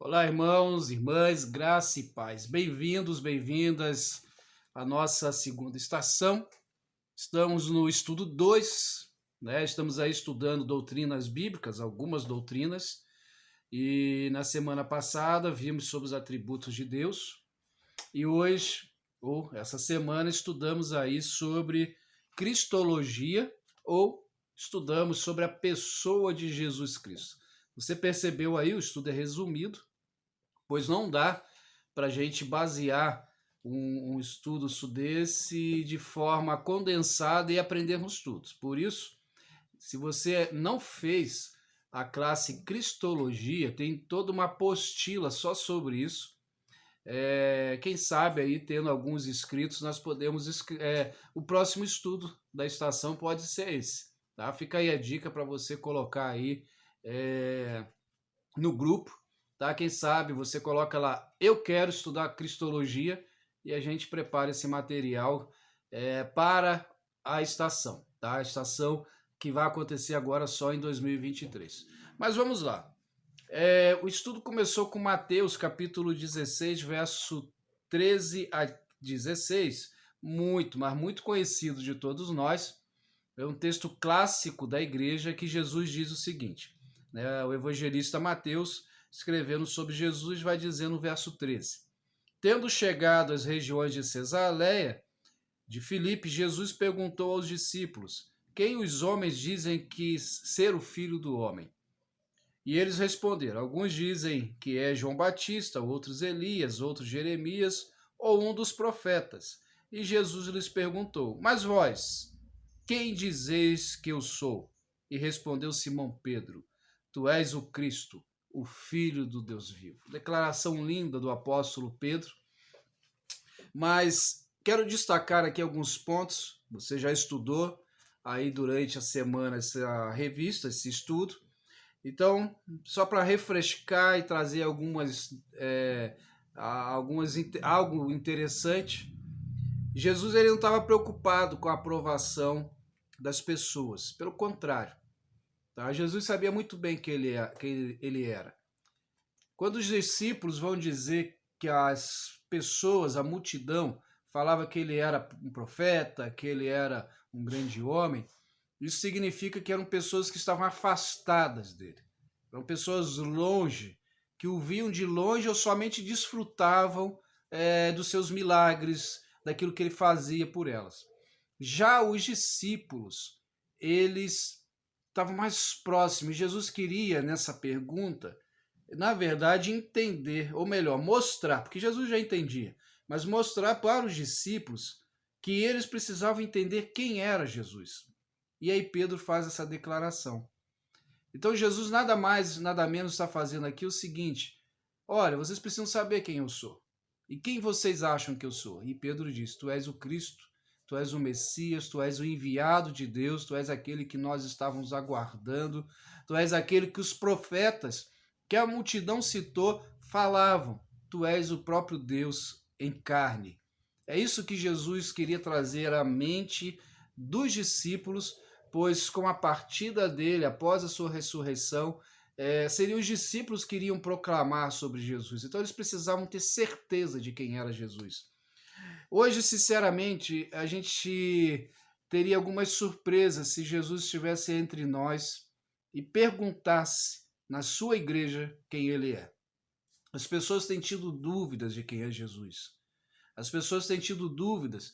Olá, irmãos, irmãs, graça e paz. Bem-vindos, bem-vindas à nossa segunda estação. Estamos no estudo 2, né? Estamos aí estudando doutrinas bíblicas, algumas doutrinas, e na semana passada vimos sobre os atributos de Deus, e hoje, ou essa semana, estudamos aí sobre cristologia, ou estudamos sobre a pessoa de Jesus Cristo. Você percebeu aí, o estudo é resumido, pois não dá para a gente basear um estudo desse de forma condensada e aprendermos tudo. Por isso, se você não fez a classe Cristologia, tem toda uma apostila só sobre isso. Quem sabe aí, tendo alguns inscritos, nós podemos. O próximo estudo da estação pode ser esse. Tá? Fica aí a dica para você colocar aí é, no grupo, tá? Quem sabe você coloca lá, eu quero estudar Cristologia, e a gente prepara esse material para a estação, tá? A estação que vai acontecer agora só em 2023. Mas vamos lá. O estudo começou com Mateus, capítulo 16, verso 13 a 16, muito, mas muito conhecido de todos nós. É um texto clássico da igreja que Jesus diz o seguinte, né? O evangelista Mateus, escrevendo sobre Jesus, vai dizer no verso 13: Tendo chegado às regiões de Cesareia de Filipe, Jesus perguntou aos discípulos: Quem os homens dizem que ser o filho do homem? E eles responderam: Alguns dizem que é João Batista, outros Elias, outros Jeremias ou um dos profetas. E Jesus lhes perguntou: Mas vós, quem dizeis que eu sou? E respondeu Simão Pedro: Tu és o Cristo, o Filho do Deus vivo. Declaração linda do apóstolo Pedro, mas quero destacar aqui alguns pontos. Você já estudou aí durante a semana essa revista, esse estudo. Então, só para refrescar e trazer algo interessante, Jesus ele não estava preocupado com a aprovação das pessoas, pelo contrário, tá? Jesus sabia muito bem quem ele era. Quando os discípulos vão dizer que as pessoas, a multidão, falava que ele era um profeta, que ele era um grande homem, isso significa que eram pessoas que estavam afastadas dele. Eram pessoas longe, que o viam de longe ou somente desfrutavam dos seus milagres, daquilo que ele fazia por elas. Já os discípulos, eles estavam mais próximos. Jesus queria, nessa pergunta, na verdade, entender, ou melhor, mostrar, porque Jesus já entendia, mas mostrar para os discípulos que eles precisavam entender quem era Jesus. E aí Pedro faz essa declaração. Então Jesus nada mais, nada menos está fazendo aqui o seguinte: olha, vocês precisam saber quem eu sou. E quem vocês acham que eu sou? E Pedro diz: Tu és o Cristo, tu és o Messias, tu és o enviado de Deus, tu és aquele que nós estávamos aguardando, tu és aquele que os profetas, que a multidão citou, falavam. Tu és o próprio Deus em carne. É isso que Jesus queria trazer à mente dos discípulos, pois com a partida dele, após a sua ressurreição, seriam os discípulos que iriam proclamar sobre Jesus. Então eles precisavam ter certeza de quem era Jesus. Hoje, sinceramente, a gente teria algumas surpresas se Jesus estivesse entre nós e perguntasse na sua igreja quem ele é. As pessoas têm tido dúvidas de quem é Jesus. As pessoas têm tido dúvidas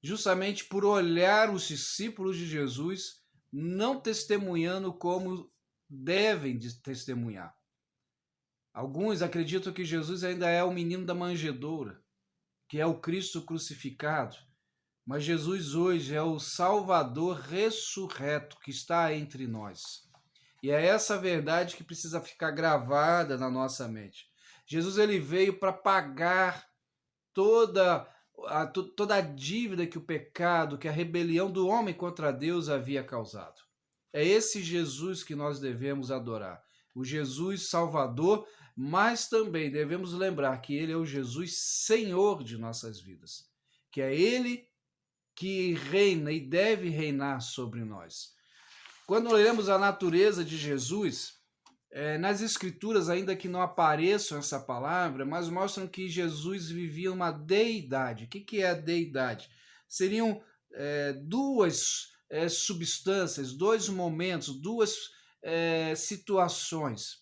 justamente por olhar os discípulos de Jesus não testemunhando como devem testemunhar. Alguns acreditam que Jesus ainda é o menino da manjedoura, que é o Cristo crucificado, mas Jesus hoje é o Salvador ressurreto que está entre nós. E é essa verdade que precisa ficar gravada na nossa mente. Jesus ele veio para pagar toda a dívida que o pecado, que a rebelião do homem contra Deus havia causado. É esse Jesus que nós devemos adorar, o Jesus Salvador, mas também devemos lembrar que ele é o Jesus Senhor de nossas vidas, que é ele que reina e deve reinar sobre nós. Quando olhamos a natureza de Jesus, Nas escrituras, ainda que não apareçam essa palavra, mas mostram que Jesus vivia uma deidade. O que é a deidade? Seriam duas substâncias, dois momentos, duas situações.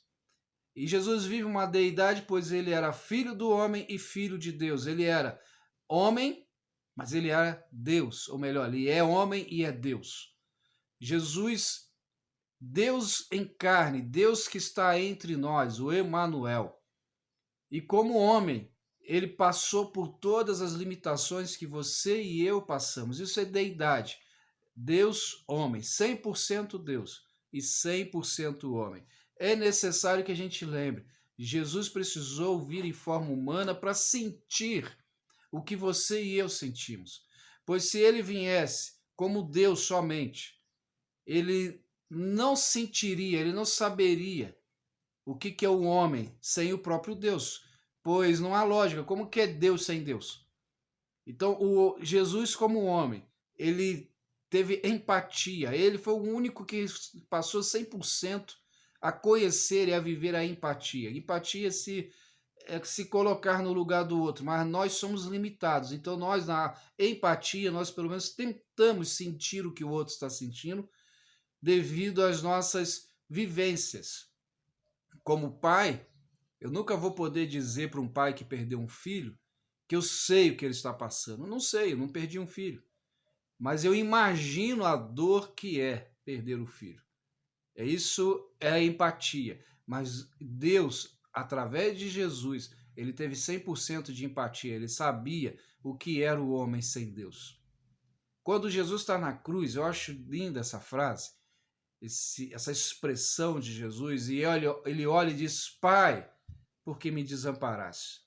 E Jesus vive uma deidade, pois ele era filho do homem e filho de Deus. Ele era homem, mas ele era Deus. Ou melhor, ele é homem e é Deus. Jesus, Deus em carne, Deus que está entre nós, o Emanuel. E como homem, ele passou por todas as limitações que você e eu passamos. Isso é deidade. Deus, homem, 100% Deus e 100% homem. É necessário que a gente lembre, Jesus precisou vir em forma humana para sentir o que você e eu sentimos. Pois se ele viesse como Deus somente, ele não sentiria, ele não saberia o que é o homem sem o próprio Deus. Pois não há lógica, como que é Deus sem Deus? Então, o Jesus como homem, ele teve empatia, ele foi o único que passou 100% a conhecer e a viver a empatia. Empatia é se colocar no lugar do outro, mas nós somos limitados. Então, nós, na empatia, nós pelo menos tentamos sentir o que o outro está sentindo devido às nossas vivências. Como pai, eu nunca vou poder dizer para um pai que perdeu um filho que eu sei o que ele está passando. Eu não sei, eu não perdi um filho. Mas eu imagino a dor que é perder o filho. Isso é a empatia. Mas Deus, através de Jesus, ele teve 100% de empatia. Ele sabia o que era o homem sem Deus. Quando Jesus está na cruz, eu acho linda essa frase, essa expressão de Jesus, e ele olha e diz: Pai, por que me desamparaste?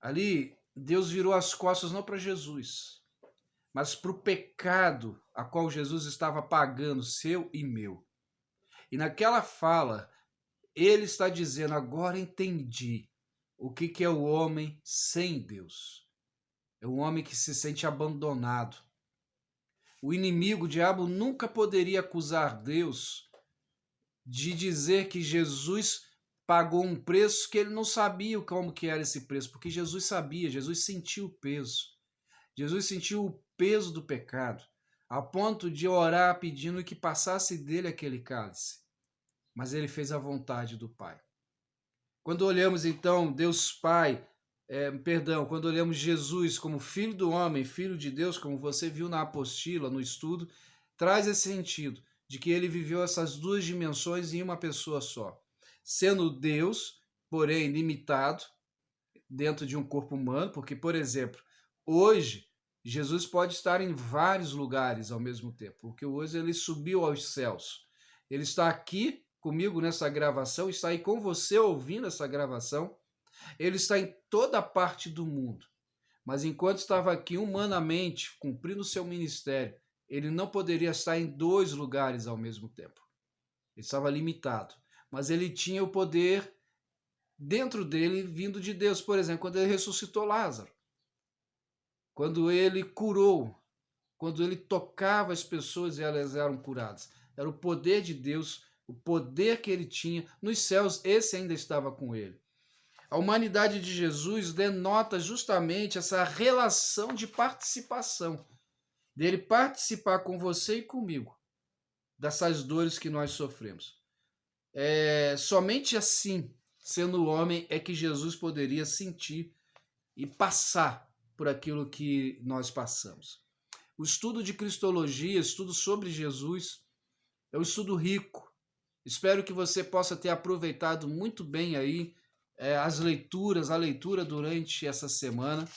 Ali, Deus virou as costas não para Jesus, mas para o pecado a qual Jesus estava pagando, seu e meu. E naquela fala, ele está dizendo: agora entendi o que é o homem sem Deus. É um homem que se sente abandonado. O inimigo, o diabo, nunca poderia acusar Deus de dizer que Jesus pagou um preço que ele não sabia como que era esse preço, porque Jesus sabia, Jesus sentiu o peso. Jesus sentiu o peso do pecado, a ponto de orar pedindo que passasse dele aquele cálice. Mas ele fez a vontade do Pai. Quando olhamos então Deus Pai, quando olhamos Jesus como Filho do homem, Filho de Deus, como você viu na apostila, no estudo, traz esse sentido de que ele viveu essas duas dimensões em uma pessoa só. Sendo Deus, porém limitado, dentro de um corpo humano, porque, por exemplo, hoje Jesus pode estar em vários lugares ao mesmo tempo, porque hoje ele subiu aos céus. Ele está aqui comigo nessa gravação, está aí com você ouvindo essa gravação. Ele está em toda parte do mundo. Mas enquanto estava aqui humanamente, cumprindo o seu ministério, ele não poderia estar em dois lugares ao mesmo tempo. Ele estava limitado. Mas ele tinha o poder dentro dele vindo de Deus. Por exemplo, quando ele ressuscitou Lázaro. Quando ele curou. Quando ele tocava as pessoas e elas eram curadas. Era o poder de Deus, o poder que ele tinha. Nos céus, esse ainda estava com ele. A humanidade de Jesus denota justamente essa relação de participação, dele participar com você e comigo dessas dores que nós sofremos. Somente assim, sendo homem, é que Jesus poderia sentir e passar por aquilo que nós passamos. O estudo de Cristologia, estudo sobre Jesus, é um estudo rico. Espero que você possa ter aproveitado muito bem aí a leitura durante essa semana.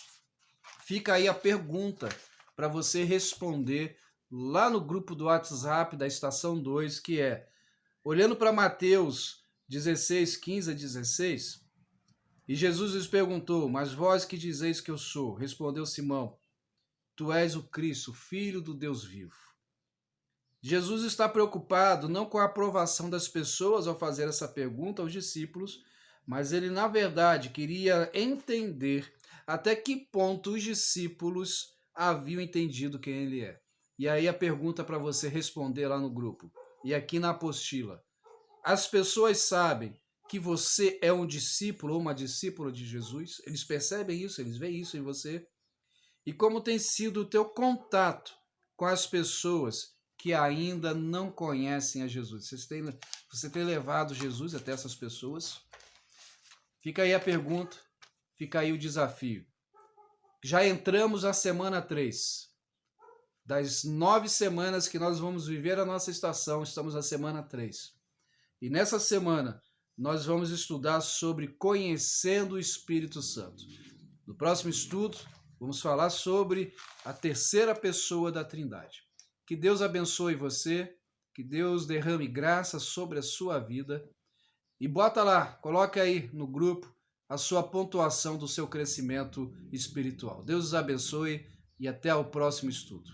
Fica aí a pergunta para você responder lá no grupo do WhatsApp da Estação 2, que é, olhando para Mateus 16, 15 a 16, e Jesus lhes perguntou: mas vós que dizeis que eu sou? Respondeu Simão: tu és o Cristo, filho do Deus vivo. Jesus está preocupado não com a aprovação das pessoas ao fazer essa pergunta aos discípulos, mas ele, na verdade, queria entender até que ponto os discípulos haviam entendido quem ele é. E aí a pergunta para você responder lá no grupo. E aqui na apostila. As pessoas sabem que você é um discípulo ou uma discípula de Jesus? Eles percebem isso, eles veem isso em você? E como tem sido o teu contato com as pessoas que ainda não conhecem a Jesus? Você tem levado Jesus até essas pessoas? Fica aí a pergunta, fica aí o desafio. Já entramos na semana 3. Das 9 semanas que nós vamos viver a nossa estação, estamos na semana 3. E nessa semana, nós vamos estudar sobre conhecendo o Espírito Santo. No próximo estudo, vamos falar sobre a terceira pessoa da Trindade. Que Deus abençoe você, que Deus derrame graça sobre a sua vida. E bota lá, coloca aí no grupo a sua pontuação do seu crescimento espiritual. Deus os abençoe e até o próximo estudo.